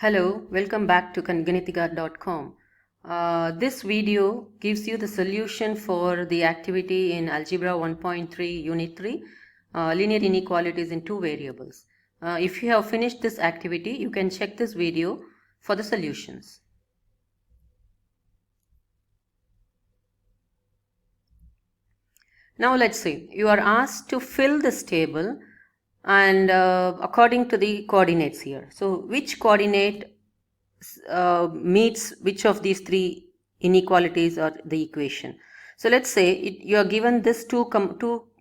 Hello, welcome back to ganitiga.com. This video gives you the solution for the activity in Algebra 1.3 Unit 3, linear inequalities in two variables. If you have finished this activity, you can check this video for the solutions. Now let's see, you are asked to fill this table and according to the coordinates here. So which coordinate meets which of these three inequalities or the equation? So let's say you are given this 2,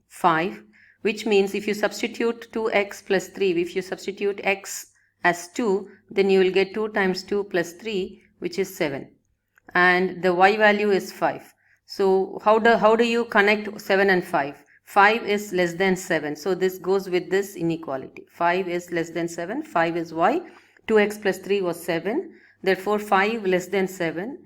5, which means if you substitute 2x plus 3, if you substitute x as 2, then you will get 2 times 2 plus 3, which is 7, and the y value is 5. So how do you connect 7 and 5? 5 is less than 7, so this goes with this inequality. 5 is less than 7, 5 is y, 2x plus 3 was 7, therefore 5 less than 7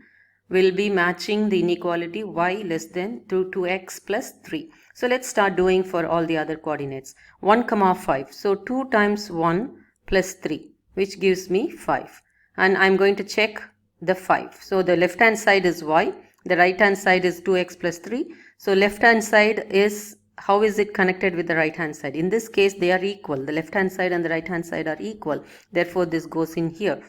will be matching the inequality y less than 2x plus 3. So let's start doing for all the other coordinates. 1, 5. So 2 times 1 plus 3, which gives me 5. And I'm going to check the 5. So the left hand side is y, the right hand side is 2x plus 3. So left hand side is, how is it connected with the right hand side? In this case, they are equal. The left hand side and the right hand side are equal. Therefore, this goes in here.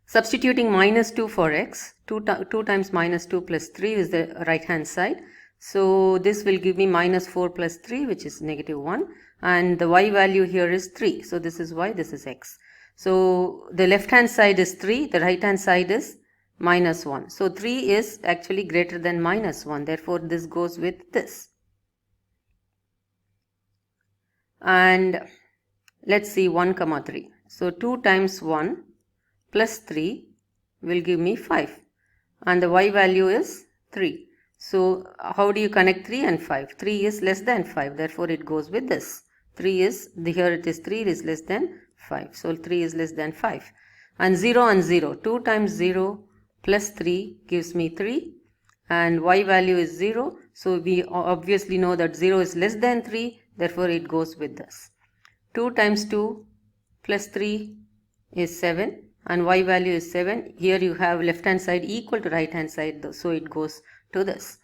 Substituting minus 2 for x, 2 times minus 2 plus 3 is the right hand side. So this will give me minus 4 plus 3, which is negative 1. And the y value here is 3. So this is y, this is x. So the left hand side is 3, the right hand side is minus 1. So 3 is actually greater than minus 1. Therefore, this goes with this. And let's see 1, 3. So 2 times 1 plus 3 will give me 5. And the y value is 3. So how do you connect 3 and 5? 3 is less than 5. Therefore, it goes with this. 3 is, here it is 3 is less than 5. So 3 is less than 5. And 0 and 0. 2 times 0 plus 3 gives me 3. And y value is 0. So we obviously know that 0 is less than 3. Therefore, it goes with this. 2 times 2 plus 3 is 7. And y value is 7. Here you have left hand side equal to right hand side. So it goes to this.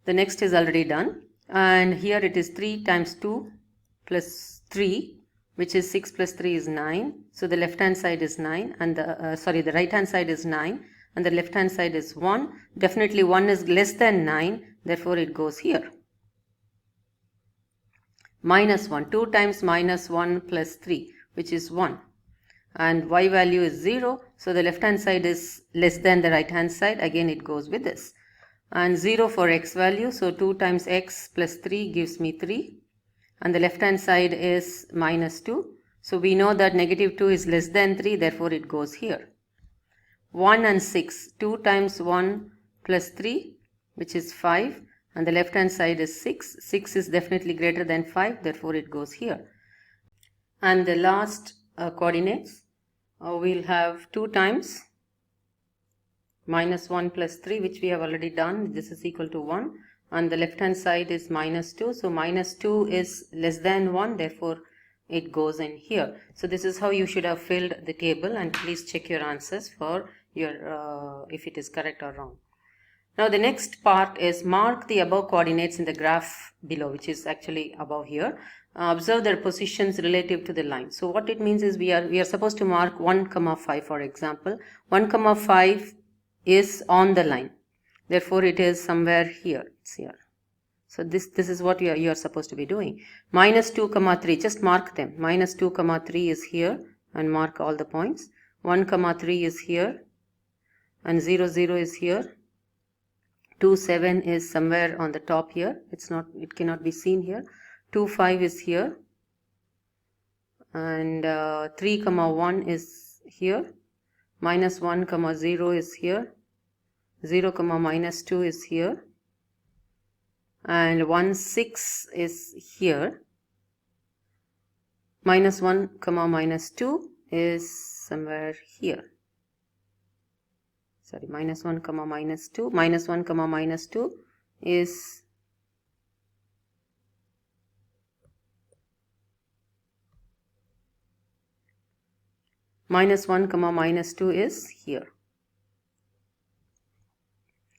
The next is already done. And here it is 3 times 2 plus 3, which is 6 plus 3 is 9. So the left hand side is 9 and the right hand side is 9 and the left hand side is 1. Definitely 1 is less than 9. Therefore it goes here. Minus 1. 2 times minus 1 plus 3, which is 1. And y value is 0. So the left hand side is less than the right hand side. Again it goes with this. And 0 for x value. So 2 times x plus 3 gives me 3. And the left hand side is minus 2. So we know that negative 2 is less than 3. Therefore it goes here. 1 and 6. 2 times 1 plus 3, which is 5. And the left hand side is 6. 6 is definitely greater than 5. Therefore it goes here. And the last coordinates. We'll have 2 times minus 1 plus 3, which we have already done. This is equal to 1. And the left hand side is minus 2. So minus 2 is less than 1. Therefore, it goes in here. So this is how you should have filled the table. And please check your answers for your if it is correct or wrong. Now the next part is mark the above coordinates in the graph below, which is actually above here. Observe their positions relative to the line. So what it means is we are supposed to mark 1, 5 for example. 1, 5 is on the line. Therefore it is somewhere here. It's here. So this is what you are supposed to be doing. Minus 2, 3. Just mark them. Minus 2, 3 is here and mark all the points. 1, 3 is here and 0, 0 is here. 2, 7 is somewhere on the top here. It cannot be seen here. 2, 5 is here. And 3, 1 is here. Minus 1, 0 is here. 0, minus 2 is here. And 1, 6 is here. Minus 1, minus 2 is somewhere here. Sorry, minus 1, minus 2. Minus 1, minus 2 is minus 1 comma minus 2 is here.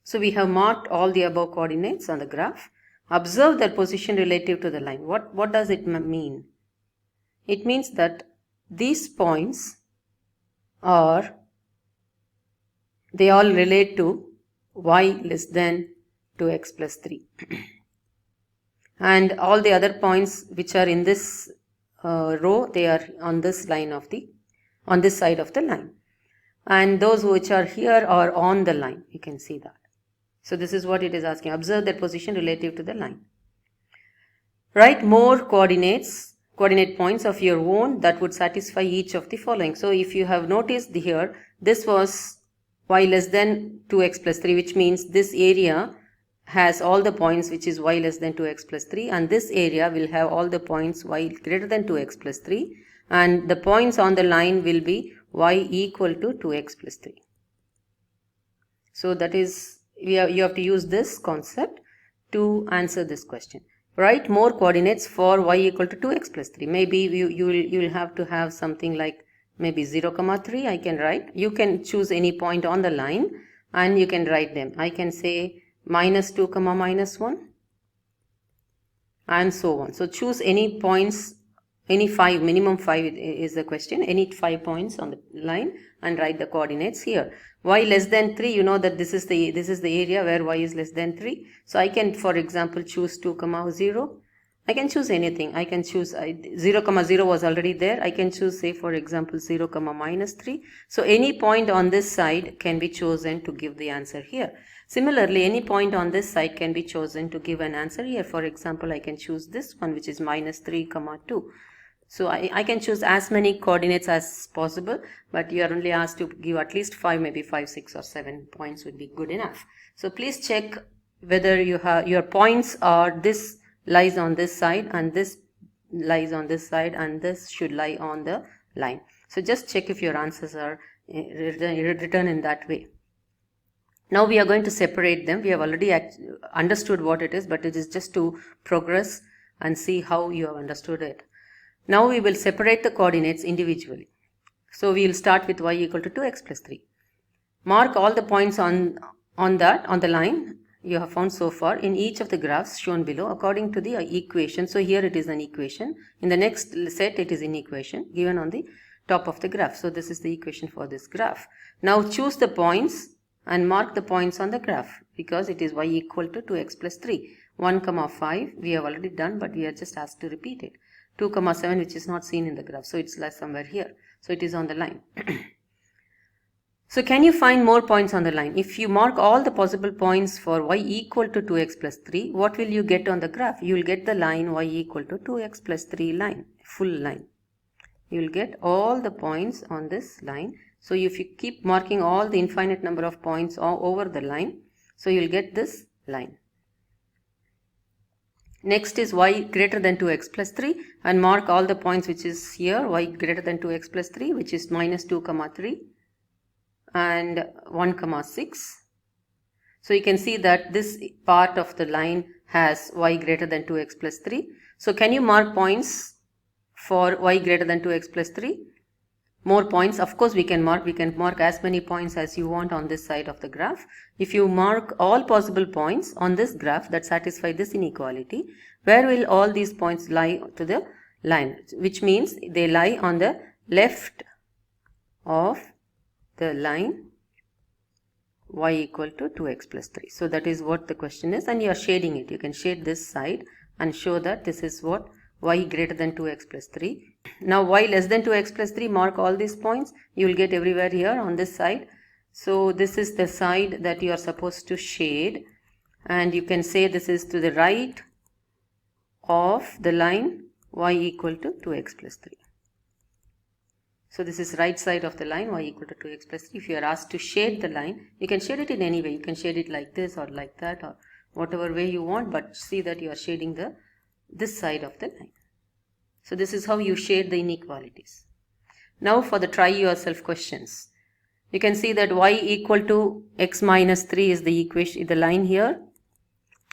So we have marked all the above coordinates on the graph. Observe their position relative to the line. What does it mean? It means that these points they all relate to y less than 2x plus 3. And all the other points which are in this row, they are on this line on this side of the line. And those which are here are on the line. You can see that. So this is what it is asking. Observe their position relative to the line. Write more coordinate points of your own that would satisfy each of the following. So if you have noticed here, this was y less than 2x plus 3, which means this area has all the points which is y less than 2x plus 3, and this area will have all the points y greater than 2x plus 3, and the points on the line will be y equal to 2x plus 3. So that is, you have to use this concept to answer this question. Write more coordinates for y equal to 2x plus 3. Maybe you will have to have something like maybe 0 comma 3. I can write. You can choose any point on the line and you can write them. I can say minus 2 comma minus 1 and so on. So choose any points, any 5, minimum 5 is the question, any 5 points on the line and write the coordinates here. Y less than 3, you know that this is the area where y is less than 3. So I can, for example, choose 2 comma 0. I can choose anything. I can choose 0 comma 0 was already there. I can choose, say, for example, 0 comma minus 3. So any point on this side can be chosen to give the answer here. Similarly, any point on this side can be chosen to give an answer here. For example, I can choose this one, which is minus 3 comma 2. So I can choose as many coordinates as possible, but you are only asked to give at least 5, maybe 5, 6 or 7 points would be good enough. So please check whether you have your points are this lies on this side and this lies on this side and this should lie on the line. So just check if your answers are written in that way. Now we are going to separate them. We have already understood what it is, but it is just to progress and see how you have understood it. Now we will separate the coordinates individually. So we will start with y equal to 2x plus 3. Mark all the points on the line you have found so far in each of the graphs shown below according to the equation. So here it is an equation. In the next set it is an equation given on the top of the graph. So this is the equation for this graph. Now choose the points and mark the points on the graph because it is y equal to 2x plus 3. 1 comma 5 we have already done, but we are just asked to repeat it. 2 comma 7 which is not seen in the graph, so it's like somewhere here. So it is on the line. So can you find more points on the line? If you mark all the possible points for y equal to 2x plus 3, what will you get on the graph? You will get the line y equal to 2x plus 3 line, full line. You will get all the points on this line. So if you keep marking all the infinite number of points over the line, so you will get this line. Next is y greater than 2x plus 3 and mark all the points which is here, y greater than 2x plus 3, which is minus 2 comma 3 and 1 comma 6. So you can see that this part of the line has y greater than 2x plus 3. So can you mark points for y greater than 2x plus 3? More points, of course we can mark as many points as you want on this side of the graph. If you mark all possible points on this graph that satisfy this inequality, where will all these points lie to the line? Which means they lie on the left of the line y equal to 2x plus 3. So that is what the question is, and you are shading it. You can shade this side and show that this is what y greater than 2x plus 3. Now y less than 2x plus 3, mark all these points. You will get everywhere here on this side. So this is the side that you are supposed to shade, and you can say this is to the right of the line y equal to 2x plus 3. So this is right side of the line y equal to 2x plus 3. If you are asked to shade the line, you can shade it in any way. You can shade it like this or like that or whatever way you want, but see that you are shading this side of the line. So this is how you shade the inequalities. Now for the try yourself questions. You can see that y equal to x minus 3 is the equation, the line here,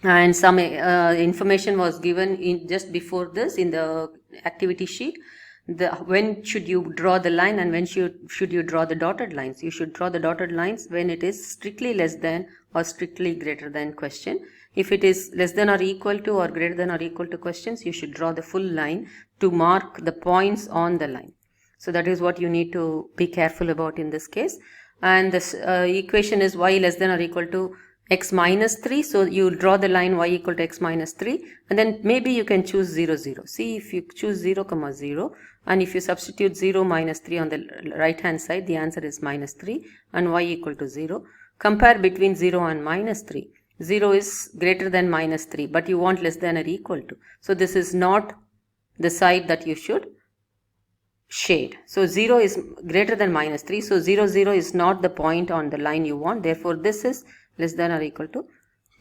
and some information was given in just before this in the activity sheet. when should you draw the line and when should you draw the dotted lines. You should draw the dotted lines when it is strictly less than or strictly greater than question. If it is less than or equal to or greater than or equal to questions, you should draw the full line to mark the points on the line. So that is what you need to be careful about in this case. And this equation is y less than or equal to x minus 3. So you draw the line y equal to x minus 3, and then maybe you can choose 0, 0. See, if you choose 0, 0, and if you substitute 0 minus 3 on the right hand side, the answer is minus 3 and y equal to 0. Compare between 0 and minus 3. 0 is greater than minus 3, but you want less than or equal to. So this is not the side that you should shade. So 0 is greater than minus 3. So 0, 0 is not the point on the line you want. Therefore, this is less than or equal to,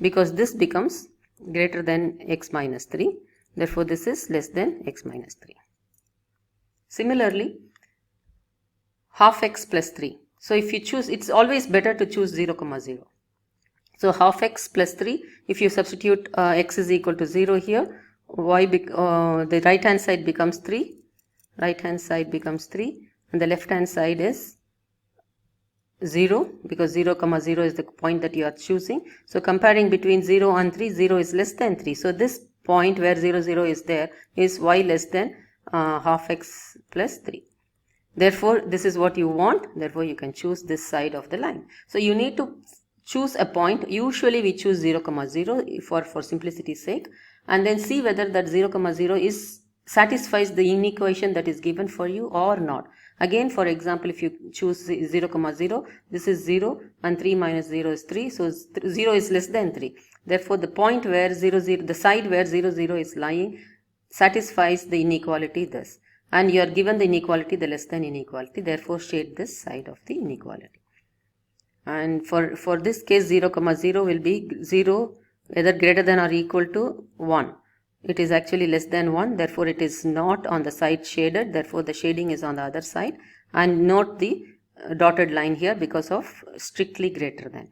because this becomes greater than x minus 3. Therefore, this is less than x minus 3. Similarly, half x plus 3. So if you choose, it's always better to choose 0, 0. So half x plus 3, if you substitute x is equal to 0 here, the right hand side becomes 3. Right hand side becomes 3 and the left hand side is 0, because 0, 0 is the point that you are choosing. So comparing between 0 and 3, 0 is less than 3. So this point where 0, 0 is there is y less than half x plus 3. Therefore, this is what you want. Therefore, you can choose this side of the line. So you need to choose a point. Usually we choose 0, 0 for simplicity's sake, and then see whether that 0, 0 satisfies the inequation that is given for you or not. Again, for example, if you choose 0, 0, this is 0 and 3 minus 0 is 3. So 0 is less than 3. Therefore, the point where 0, 0, the side where 0, 0 is lying satisfies the inequality thus. And you are given the inequality, the less than inequality. Therefore, shade this side of the inequality. And for this case, 0, 0 will be 0 whether greater than or equal to 1. It is actually less than 1, therefore it is not on the side shaded, therefore the shading is on the other side. And note the dotted line here because of strictly greater than.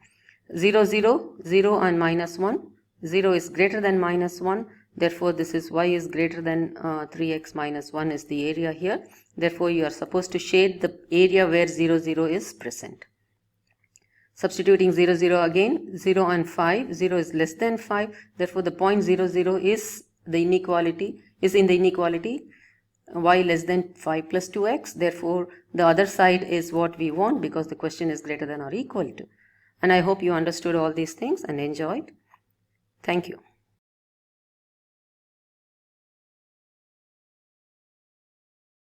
0, 0, 0 and minus 1. 0 is greater than minus 1, therefore this is y is greater than 3x minus 1 is the area here. Therefore you are supposed to shade the area where 0, 0 is present. Substituting 0, 0 again, 0 and 5, 0 is less than 5, therefore the point 0, 0 is in the inequality y less than 5 plus 2x. Therefore, the other side is what we want because the question is greater than or equal to. And I hope you understood all these things and enjoyed. Thank you.